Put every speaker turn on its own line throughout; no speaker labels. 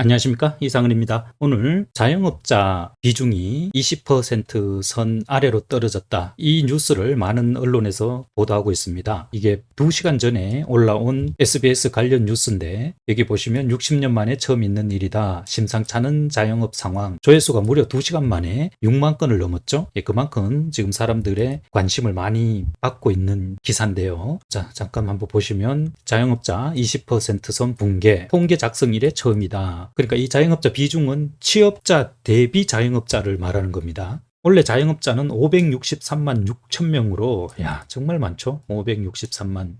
안녕하십니까, 이상은입니다. 오늘 자영업자 비중이 20% 선 아래로 떨어졌다, 이 뉴스를 많은 언론에서 보도하고 있습니다. 이게 2시간 전에 올라온 SBS 관련 뉴스인데, 여기 보시면 60년 만에 처음 있는 일이다, 심상찮은 자영업 상황, 조회수가 무려 2시간 만에 6만 건을 넘었죠. 그만큼 지금 사람들의 관심을 많이 받고 있는 기사인데요. 자, 잠깐 한번 보시면 자영업자 20%선 붕괴, 통계 작성 이래 처음이다. 그러니까 이 자영업자 비중은 취업자 대비 자영업자를 말하는 겁니다. 원래 자영업자는 563만 6천 명으로, 야, 정말 많죠? 563만.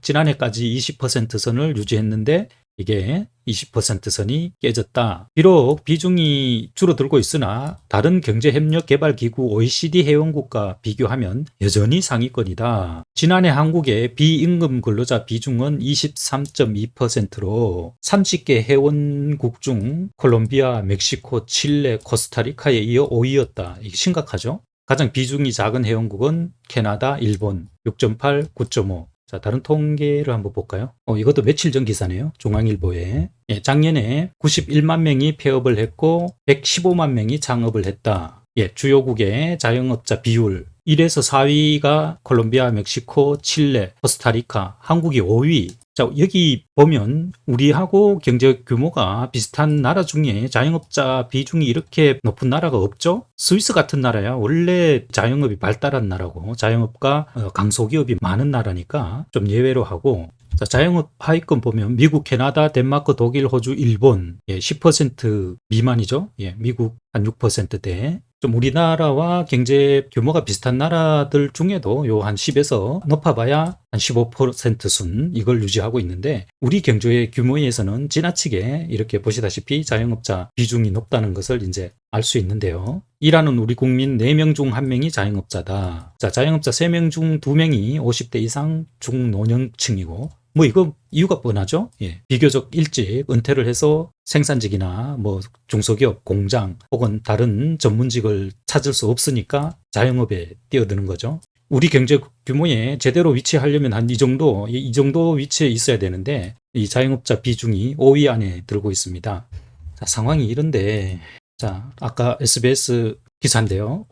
지난해까지 20%선을 유지했는데 이게 20%선이 깨졌다. 비록 비중이 줄어들고 있으나 다른 경제협력개발기구 OECD 회원국과 비교하면 여전히 상위권이다. 지난해 한국의 비임금 근로자 비중은 23.2%로 30개 회원국 중 콜롬비아, 멕시코, 칠레, 코스타리카에 이어 5위였다. 이게 심각하죠? 가장 비중이 작은 회원국은 캐나다, 일본 6.8, 9.5. 자, 다른 통계를 한번 볼까요? 이것도 며칠 전 기사네요. 중앙일보에. 작년에 91만 명이 폐업을 했고 115만 명이 창업을 했다. 주요국의 자영업자 비율 1에서 4위가 콜롬비아, 멕시코, 칠레, 코스타리카, 한국이 5위. 자, 여기 보면 우리하고 경제 규모가 비슷한 나라 중에 자영업자 비중이 이렇게 높은 나라가 없죠? 스위스 같은 나라야 원래 자영업이 발달한 나라고, 자영업과 강소기업이 많은 나라니까 좀 예외로 하고, 자, 자영업 하위권 보면 미국, 캐나다, 덴마크, 독일, 호주, 일본 10% 미만이죠. 미국 한 6%대. 좀 우리나라와 경제 규모가 비슷한 나라들 중에도 요 한 10에서 높아봐야 한 15% 순, 이걸 유지하고 있는데, 우리 경제 규모에서는 지나치게 이렇게 보시다시피 자영업자 비중이 높다는 것을 이제 알 수 있는데요. 일하는 우리 국민 4명 중 1명이 자영업자다. 자, 자영업자 3명 중 2명이 50대 이상 중노년층이고, 이거 이유가 뻔하죠. 비교적 일찍 은퇴를 해서 생산직이나 중소기업, 공장 혹은 다른 전문직을 찾을 수 없으니까 자영업에 뛰어드는 거죠. 우리 경제 규모에 제대로 위치하려면 한 이 정도 위치에 있어야 되는데, 이 자영업자 비중이 5위 안에 들고 있습니다. 자, 상황이 이런데, 자, 아까 SBS 기사인데요.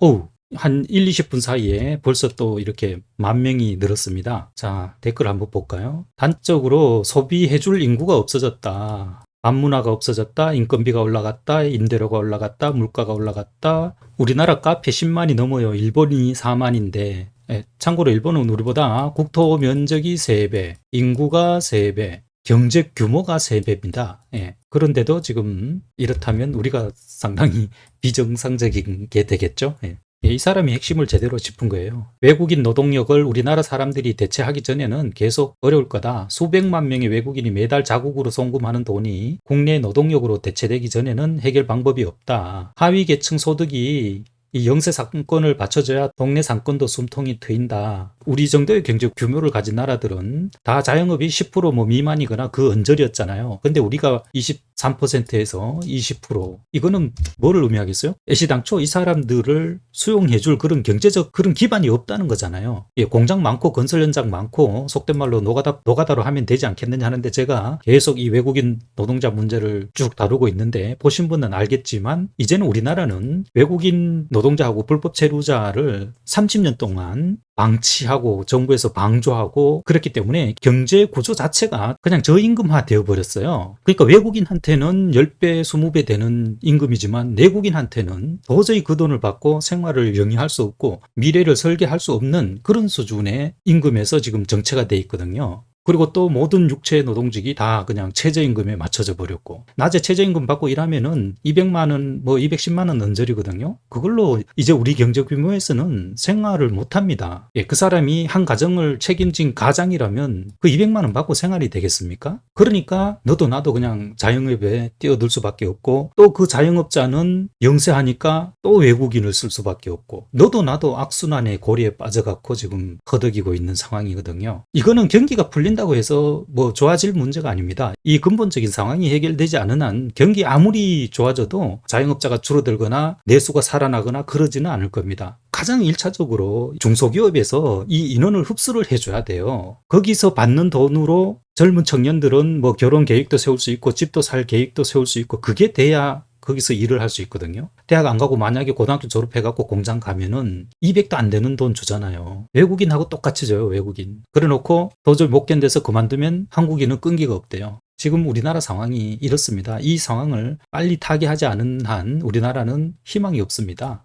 한 1, 20분 사이에 벌써 또 이렇게 10,000명이 늘었습니다. 자, 댓글 한번 볼까요? 단적으로 소비해줄 인구가 없어졌다. 반문화가 없어졌다. 인건비가 올라갔다. 임대료가 올라갔다. 물가가 올라갔다. 우리나라 카페 10만이 넘어요. 일본이 4만인데. 참고로 일본은 우리보다 국토 면적이 3배, 인구가 3배, 경제 규모가 3배입니다. 그런데도 지금 이렇다면 우리가 상당히 비정상적인 게 되겠죠. 이 사람이 핵심을 제대로 짚은 거예요. 외국인 노동력을 우리나라 사람들이 대체하기 전에는 계속 어려울 거다. 수백만 명의 외국인이 매달 자국으로 송금하는 돈이 국내 노동력으로 대체되기 전에는 해결 방법이 없다. 하위 계층 소득이 이 영세 상권을 받쳐줘야 동네 상권도 숨통이 트인다. 우리 정도의 경제 규모를 가진 나라들은 다 자영업이 10% 미만이거나 그 언저리였잖아요. 근데 우리가 23%에서 20%, 이거는 뭐를 의미하겠어요? 애시당초 이 사람들을 수용해줄 그런 경제적 그런 기반이 없다는 거잖아요. 공장 많고 건설 현장 많고 속된 말로 노가다로 하면 되지 않겠느냐 하는데, 제가 계속 이 외국인 노동자 문제를 쭉 다루고 있는데 보신 분은 알겠지만, 이제는 우리나라는 외국인 노동자하고 불법 체류자를 30년 동안 방치하고 정부에서 방조하고 그랬기 때문에 경제 구조 자체가 그냥 저임금화 되어 버렸어요. 그러니까 외국인한테는 10배, 20배 되는 임금이지만 내국인한테는 도저히 그 돈을 받고 생활을 영위할 수 없고 미래를 설계할 수 없는 그런 수준의 임금에서 지금 정체가 돼 있거든요. 그리고 또 모든 육체 노동직이 다 그냥 최저임금에 맞춰져 버렸고, 낮에 최저임금 받고 일하면은 200만 원, 210만 원 언저리거든요. 그걸로 이제 우리 경제 규모에서는 생활을 못 합니다. 그 사람이 한 가정을 책임진 가장이라면 그 200만 원 받고 생활이 되겠습니까? 그러니까 너도 나도 그냥 자영업에 뛰어들 수밖에 없고, 또 그 자영업자는 영세하니까 또 외국인을 쓸 수밖에 없고, 너도 나도 악순환의 고리에 빠져갖고 지금 허덕이고 있는 상황이거든요. 이거는 경기가 풀린다고 해서 좋아질 문제가 아닙니다. 이 근본적인 상황이 해결되지 않은 한 경기 아무리 좋아져도 자영업자가 줄어들거나 내수가 살아나거나 그러지는 않을 겁니다. 가장 1차적으로 중소기업에서 이 인원을 흡수를 해줘야 돼요. 거기서 받는 돈으로 젊은 청년들은 뭐 결혼 계획도 세울 수 있고 집도 살 계획도 세울 수 있고 그게 돼야 거기서 일을 할 수 있거든요. 대학 안 가고 만약에 고등학교 졸업해갖고 공장 가면은 200도 안 되는 돈 주잖아요. 외국인하고 똑같이 줘요, 외국인. 그래 놓고 도저히 못 견뎌서 그만두면 한국인은 끈기가 없대요. 지금 우리나라 상황이 이렇습니다. 이 상황을 빨리 타개하지 않은 한 우리나라는 희망이 없습니다.